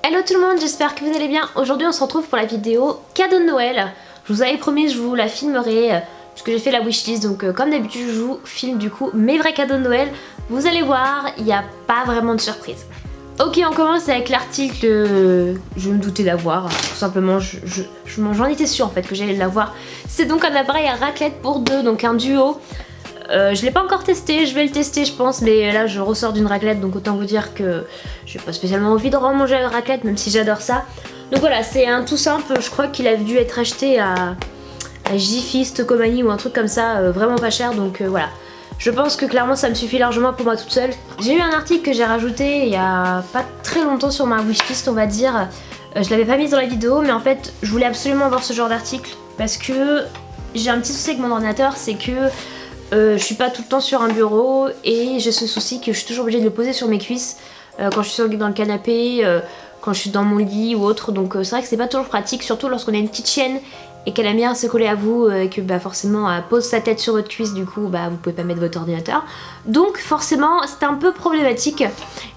Hello tout le monde, j'espère que vous allez bien. Aujourd'hui on se retrouve pour la vidéo cadeau de Noël. Je vous avais promis, je vous la filmerai puisque j'ai fait la wishlist. Donc comme d'habitude je vous filme du coup mes vrais cadeaux de Noël. Vous allez voir, il n'y a pas vraiment de surprise. Ok, on commence avec l'article je me doutais d'avoir. Tout simplement, j'en étais sûre en fait que j'allais l'avoir. C'est donc un appareil à raclette pour deux, donc un duo. Je l'ai pas encore testé, je vais le tester je pense, mais là je ressors d'une raclette, donc autant vous dire que j'ai pas spécialement envie de remanger la raclette, même si j'adore ça. Donc voilà, c'est un tout simple, je crois qu'il a dû être acheté à Gifist, Comani ou un truc comme ça, vraiment pas cher, donc voilà. Je pense que clairement ça me suffit largement pour moi toute seule. J'ai eu un article que j'ai rajouté il y a pas très longtemps sur ma wishlist on va dire. Je l'avais pas mis dans la vidéo, mais en fait je voulais absolument avoir ce genre d'article parce que j'ai un petit souci avec mon ordinateur, c'est que je suis pas tout le temps sur un bureau et j'ai ce souci que je suis toujours obligée de le poser sur mes cuisses quand je suis dans le canapé, quand je suis dans mon lit ou autre. Donc c'est vrai que c'est pas toujours pratique, surtout lorsqu'on a une petite chienne et qu'elle aime bien se coller à vous et que forcément elle pose sa tête sur votre cuisse, du coup vous pouvez pas mettre votre ordinateur. Donc forcément c'est un peu problématique.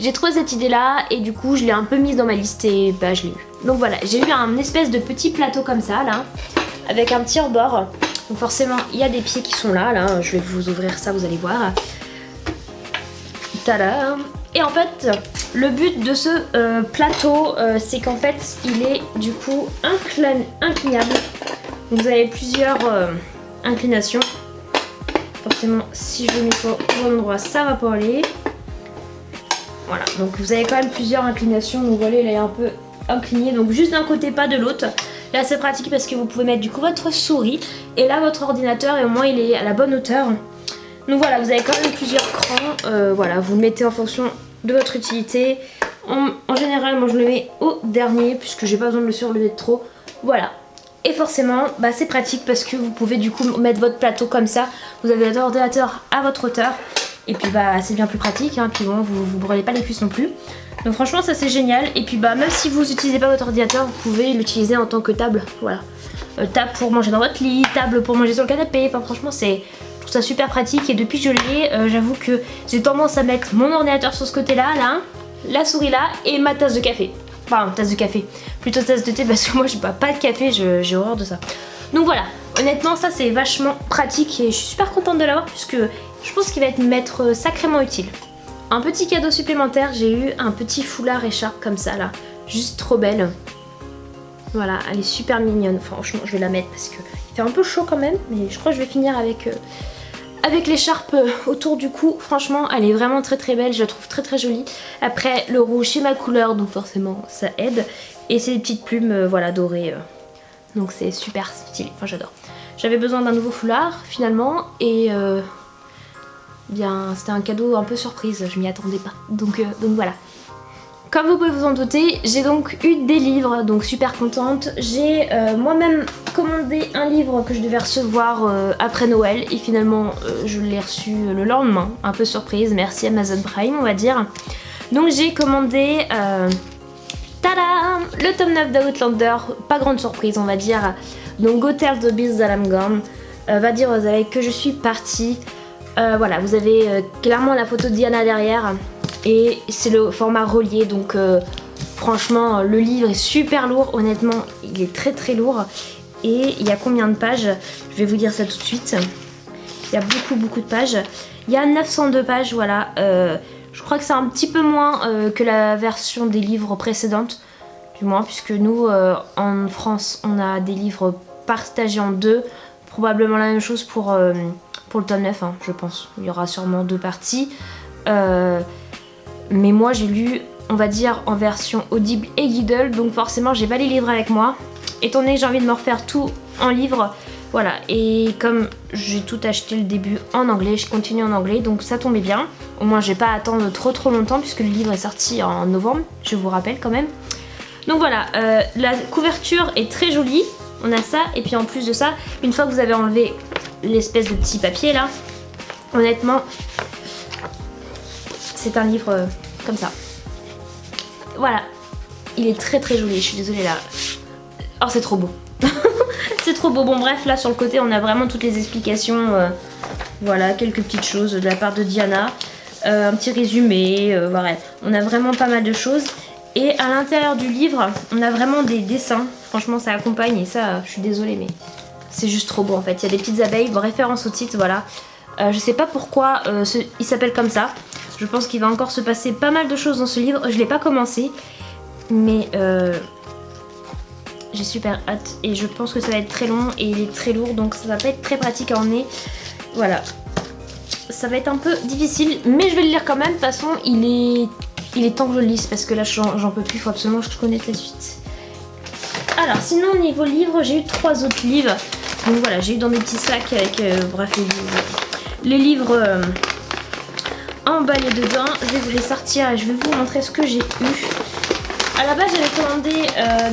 J'ai trouvé cette idée là et du coup je l'ai un peu mise dans ma liste et je l'ai eu. Donc voilà, j'ai eu un espèce de petit plateau comme ça là, avec un petit rebord. Donc forcément il y a des pieds qui sont là, je vais vous ouvrir ça, vous allez voir. Tada! Et en fait le but de ce plateau c'est qu'en fait il est du coup inclinable. Donc vous avez plusieurs inclinations. Forcément si je le mets pas au bon endroit ça va pas aller. Voilà, donc vous avez quand même plusieurs inclinations. Donc vous voyez là il est un peu incliné, donc juste d'un côté pas de l'autre. Là c'est pratique parce que vous pouvez mettre du coup votre souris et là votre ordinateur et au moins il est à la bonne hauteur. Donc voilà, vous avez quand même plusieurs crans, voilà, vous le mettez en fonction de votre utilité. En général moi je le mets au dernier puisque j'ai pas besoin de le surlever trop. Voilà. Et forcément c'est pratique parce que vous pouvez du coup mettre votre plateau comme ça. Vous avez votre ordinateur à votre hauteur. Et puis c'est bien plus pratique, hein, puis bon, vous brûlez pas les cuisses non plus. Donc franchement ça c'est génial. Et puis même si vous n'utilisez pas votre ordinateur, vous pouvez l'utiliser en tant que table. Voilà, table pour manger dans votre lit, table pour manger sur le canapé. Enfin franchement je trouve ça super pratique. Et depuis que je l'ai, j'avoue que j'ai tendance à mettre mon ordinateur sur ce côté là, la souris là et ma tasse de café. Enfin tasse de café, plutôt tasse de thé parce que moi je bois pas de café, j'ai horreur de ça. Donc voilà, honnêtement ça c'est vachement pratique et je suis super contente de l'avoir puisque je pense qu'il va m'être sacrément utile. Un petit cadeau supplémentaire, j'ai eu un petit foulard écharpe comme ça là, juste trop belle. Voilà, elle est super mignonne, franchement je vais la mettre parce qu'il fait un peu chaud quand même, mais je crois que je vais finir avec l'écharpe autour du cou. Franchement elle est vraiment très très belle, je la trouve très très jolie. Après le rouge c'est ma couleur donc forcément ça aide. Et c'est des petites plumes voilà dorées, donc c'est super stylé, enfin j'adore. J'avais besoin d'un nouveau foulard finalement et c'était un cadeau un peu surprise, je m'y attendais pas. Donc voilà. Comme vous pouvez vous en douter, j'ai donc eu des livres, donc super contente. J'ai moi-même commandé un livre que je devais recevoir après Noël et finalement je l'ai reçu le lendemain, un peu surprise, merci Amazon Prime on va dire. Donc j'ai commandé tada, le tome 9 d'Outlander, pas grande surprise on va dire. Donc Go Tell the Beast that I'm Gone, va dire aux abeilles que je suis partie. Voilà, vous avez clairement la photo de Diana derrière et c'est le format relié, donc franchement le livre est super lourd, honnêtement il est très très lourd. Et il y a combien de pages? Je vais vous dire ça tout de suite. Il y a beaucoup de pages. Il y a 902 pages, voilà. Je crois que c'est un petit peu moins que la version des livres précédentes, du moins, puisque nous en France on a des livres partagés en deux. Probablement la même chose pour le tome 9, hein, je pense. Il y aura sûrement deux parties. Mais moi j'ai lu, on va dire, en version Audible et Kindle, donc forcément j'ai pas les livres avec moi. Étant donné que j'ai envie de me refaire tout en livre, voilà. Et comme j'ai tout acheté le début en anglais, je continue en anglais, donc ça tombait bien. Au moins j'ai pas à attendre trop longtemps puisque le livre est sorti en novembre, je vous rappelle quand même. Donc voilà, la couverture est très jolie. On a ça, et puis en plus de ça, une fois que vous avez enlevé l'espèce de petit papier là, honnêtement c'est un livre comme ça. Voilà, il est très très joli, je suis désolée là. Oh c'est trop beau. C'est trop beau. Bon bref, là sur le côté on a vraiment toutes les explications, voilà, quelques petites choses de la part de Diana, un petit résumé, voilà, on a vraiment pas mal de choses. Et à l'intérieur du livre, on a vraiment des dessins. Franchement, ça accompagne et ça, je suis désolée, mais c'est juste trop beau en fait. Il y a des petites abeilles, référence au titre, voilà. Je sais pas pourquoi il s'appelle comme ça. Je pense qu'il va encore se passer pas mal de choses dans ce livre. Je l'ai pas commencé, mais j'ai super hâte. Et je pense que ça va être très long et il est très lourd, donc ça va pas être très pratique à emmener. Voilà. Ça va être un peu difficile, mais je vais le lire quand même. De toute façon, il est temps que je le lise parce que là j'en peux plus, il faut absolument que je connaisse la suite. Alors sinon niveau livre, j'ai eu 3 autres livres. Donc voilà, j'ai eu dans des petits sacs avec bref les livres emballés dedans. Je vais vous les sortir et je vais vous montrer ce que j'ai eu. À la base j'avais commandé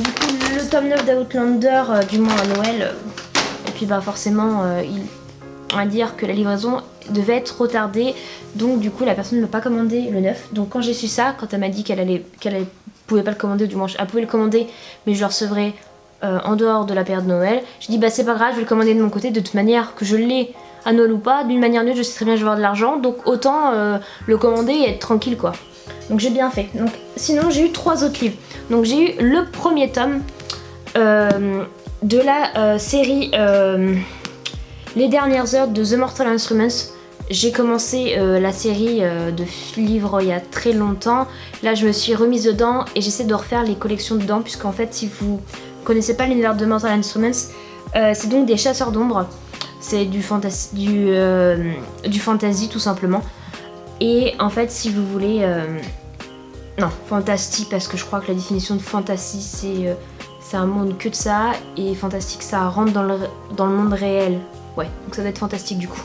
du coup le tome 9 d'Outlander du moins à Noël. Et puis bah forcément on va dire que la livraison devait être retardée, donc du coup la personne ne m'a pas commandé le 9. Donc quand j'ai su ça, quand elle m'a dit qu'elle pouvait pas le commander, ou du moins elle pouvait le commander mais je le recevrai en dehors de la période de Noël, j'ai dit bah c'est pas grave, je vais le commander de mon côté, de toute manière que je l'ai à Noël ou pas, d'une manière ou d'une autre je sais très bien que je vais avoir de l'argent, donc autant le commander et être tranquille quoi. Donc j'ai bien fait. Donc sinon j'ai eu 3 autres livres. Donc j'ai eu le premier tome de la série Les dernières heures de The Mortal Instruments. J'ai commencé la série de livres il y a très longtemps. Là je me suis remise dedans et j'essaie de refaire les collections dedans, puisqu'en fait si vous connaissez pas l'univers de Mortal Instruments, c'est donc des chasseurs d'ombre. C'est du fantasy tout simplement. Et en fait si vous voulez... non, fantastique, parce que je crois que la définition de fantasy c'est un monde que de ça, et fantastique ça rentre dans le monde réel. Ouais, donc ça doit être fantastique du coup.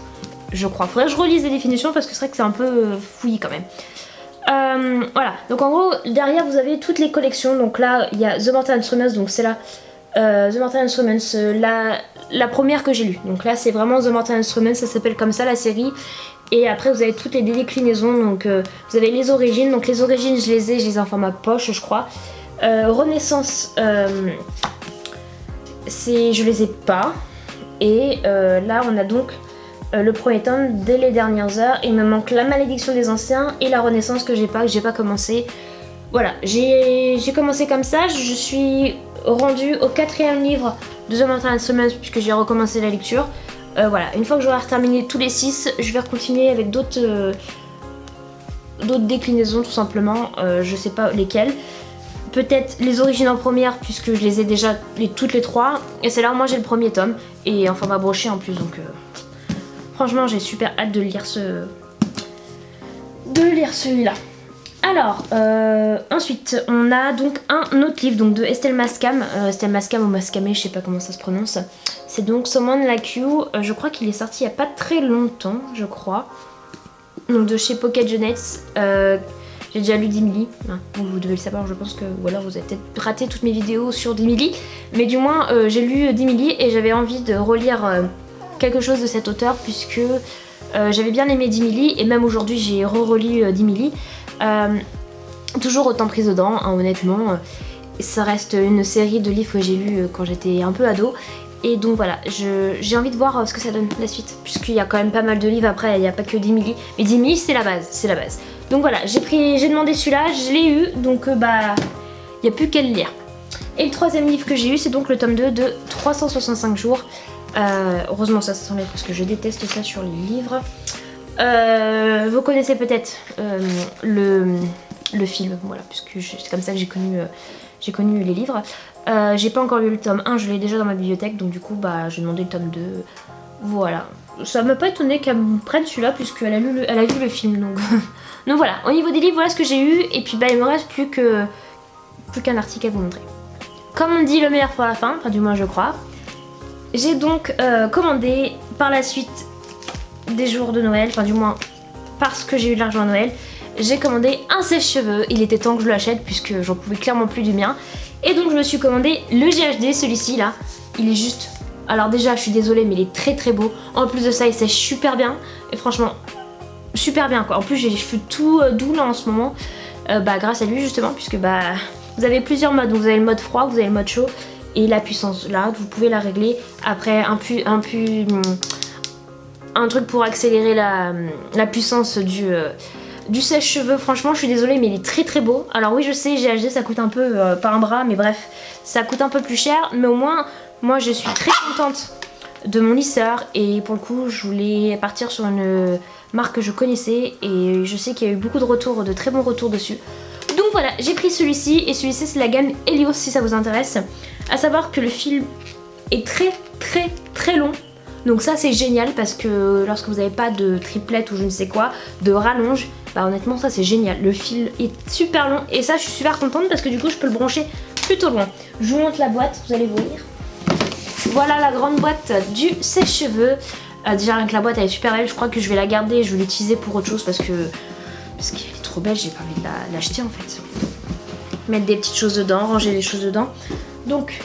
Je crois. Faudrait que je relise les définitions parce que c'est vrai que c'est un peu fouillis quand même. Voilà, donc en gros derrière vous avez toutes les collections. Donc là il y a The Mortal Instruments, donc c'est là The Mortal Instruments, la première que j'ai lue. Donc là c'est vraiment The Mortal Instruments, ça s'appelle comme ça la série. Et après vous avez toutes les déclinaisons, donc vous avez les origines. Donc les origines je les ai en format poche je crois. Renaissance, je les ai pas. Et là on a donc le premier tome dès les dernières heures. Il me manque la malédiction des anciens et la renaissance que j'ai pas commencé. Voilà, j'ai commencé comme ça. Je suis rendue au 4e livre de The Mortal Instruments puisque j'ai recommencé la lecture. Voilà, une fois que j'aurai terminé tous les 6, je vais continuer avec d'autres déclinaisons tout simplement. Je sais pas lesquelles. Peut-être les origines en première puisque je les ai déjà toutes les 3. Et c'est là où moi j'ai le premier tome et en format broché en plus, donc franchement j'ai super hâte de lire celui-là. Alors ensuite on a donc un autre livre donc de Estelle Mascam, Estelle Mascam ou Mascamé, je sais pas comment ça se prononce. C'est donc Someone Like You, je crois qu'il est sorti il y a pas très longtemps je crois. Donc de chez Pocket Jeunesse. J'ai déjà lu d'Emily, vous devez le savoir je pense que, ou alors vous avez peut-être raté toutes mes vidéos sur d'Emily, mais du moins j'ai lu d'Emily et j'avais envie de relire quelque chose de cet auteur puisque j'avais bien aimé d'Emily et même aujourd'hui j'ai relu d'Emily. Toujours autant prise dedans, hein, honnêtement. Ça reste une série de livres que j'ai lus quand j'étais un peu ado. Et donc voilà, j'ai envie de voir ce que ça donne la suite. Puisqu'il y a quand même pas mal de livres après, il n'y a pas que d'Emily. Mais d'Emily c'est la base, Donc voilà, j'ai demandé celui-là, je l'ai eu, donc bah il n'y a plus qu'à le lire. Et le 3e livre que j'ai eu, c'est donc le tome 2 de 365 jours. Heureusement ça s'enlève parce que je déteste ça sur les livres. Vous connaissez peut-être le film, voilà, puisque c'est comme ça que j'ai connu les livres. J'ai pas encore lu le tome 1, je l'ai déjà dans ma bibliothèque, donc du coup bah j'ai demandé le tome 2. Voilà, ça m'a pas étonné qu'elle me prenne celui-là puisqu'elle a vu le film, donc donc voilà, au niveau des livres voilà ce que j'ai eu, et puis bah il me reste plus qu'un article à vous montrer. Comme on dit, le meilleur pour la fin, enfin du moins je crois. J'ai donc commandé par la suite des jours de Noël, enfin du moins parce que j'ai eu de l'argent à Noël, j'ai commandé un sèche-cheveux. Il était temps que je l'achète puisque j'en pouvais clairement plus du mien. Et donc je me suis commandé le GHD, celui-ci là. Il est juste... Alors déjà je suis désolée mais il est très très beau. En plus de ça il sèche super bien. Et franchement super bien quoi. En plus j'ai les cheveux tout doux là en ce moment. Bah grâce à lui justement, puisque bah vous avez plusieurs modes. Donc, vous avez le mode froid, vous avez le mode chaud. Et la puissance là, vous pouvez la régler. Après un truc pour accélérer la puissance Du sèche-cheveux, franchement je suis désolée mais il est très très beau. Alors oui je sais GHD ça coûte un peu pas un bras mais bref ça coûte un peu plus cher. Mais au moins moi je suis très contente de mon lisseur. Et pour le coup je voulais partir sur une marque que je connaissais. Et je sais qu'il y a eu beaucoup de retours, de très bons retours dessus. Donc voilà j'ai pris celui-ci. Et celui-ci c'est la gamme Helios si ça vous intéresse. À savoir que le fil est très très très long. Donc ça c'est génial parce que lorsque vous n'avez pas de triplette ou je ne sais quoi, de rallonge, bah honnêtement ça c'est génial. Le fil est super long et ça je suis super contente parce que du coup je peux le brancher plutôt loin. Je vous montre la boîte, vous allez voir. Voilà la grande boîte du sèche-cheveux. Déjà rien que la boîte elle est super belle, je crois que je vais la garder, je vais l'utiliser pour autre chose parce qu'elle est trop belle, j'ai pas envie de l'acheter en fait. Mettre des petites choses dedans, ranger des choses dedans. Donc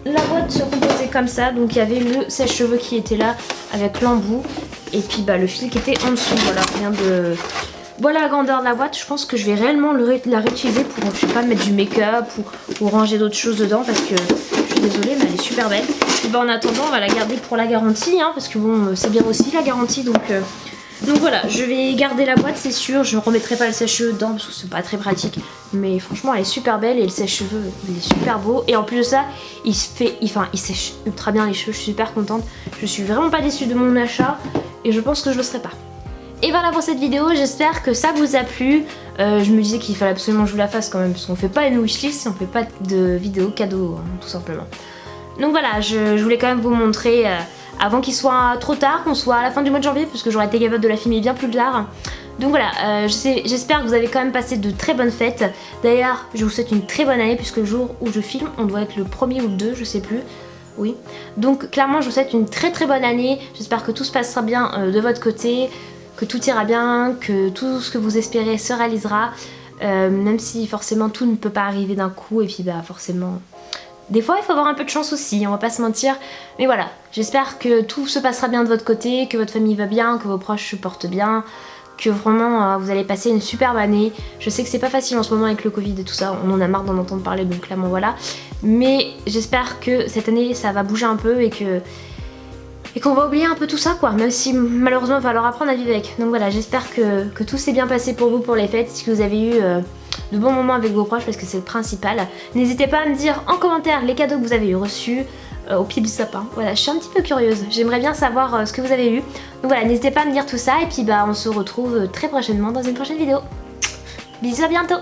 la boîte se composait comme ça, donc il y avait le sèche-cheveux qui était là avec l'embout et puis bah, le fil qui était en dessous. Voilà, rien de... Voilà la grandeur de la boîte. Je pense que je vais réellement la réutiliser pour, je sais pas, mettre du make-up ou ranger d'autres choses dedans parce que je suis désolée mais elle est super belle. Et bah, en attendant on va la garder pour la garantie hein, parce que bon c'est bien aussi la garantie donc voilà, je vais garder la boîte c'est sûr, je ne remettrai pas le sèche-cheveux dedans parce que c'est pas très pratique. Mais franchement elle est super belle et le sèche-cheveux il est super beau. Et en plus de ça, il sèche ultra bien les cheveux, je suis super contente. Je suis vraiment pas déçue de mon achat et je pense que je le serai pas. Et voilà pour cette vidéo, j'espère que ça vous a plu. Je me disais qu'il fallait absolument que je vous la fasse quand même parce qu'on fait pas une wishlist si on fait pas de vidéo cadeau hein, tout simplement. Donc voilà, je voulais quand même vous montrer... avant qu'il soit trop tard, qu'on soit à la fin du mois de janvier, parce que j'aurais été capable de la filmer bien plus tard. Donc voilà, j'espère que vous avez quand même passé de très bonnes fêtes. D'ailleurs, je vous souhaite une très bonne année, puisque le jour où je filme, on doit être le 1er ou le 2, je sais plus. Oui. Donc clairement, je vous souhaite une très très bonne année. J'espère que tout se passera bien de votre côté, que tout ira bien, que tout ce que vous espérez se réalisera. Même si forcément tout ne peut pas arriver d'un coup, et puis bah forcément... Des fois il faut avoir un peu de chance aussi, on va pas se mentir. Mais voilà, j'espère que tout se passera bien de votre côté, que votre famille va bien, que vos proches se portent bien, que vraiment vous allez passer une superbe année. Je sais que c'est pas facile en ce moment avec le Covid et tout ça, on en a marre d'en entendre parler donc clairement voilà. Mais j'espère que cette année ça va bouger un peu et qu'on va oublier un peu tout ça quoi, même si malheureusement il va falloir apprendre à vivre avec. Donc voilà, j'espère que tout s'est bien passé pour vous pour les fêtes, si vous avez eu... de bons moments avec vos proches parce que c'est le principal. N'hésitez pas à me dire en commentaire les cadeaux que vous avez eu reçus au pied du sapin. Voilà, je suis un petit peu curieuse. J'aimerais bien savoir ce que vous avez eu. Donc voilà, n'hésitez pas à me dire tout ça et puis bah on se retrouve très prochainement dans une prochaine vidéo. Bisous, à bientôt.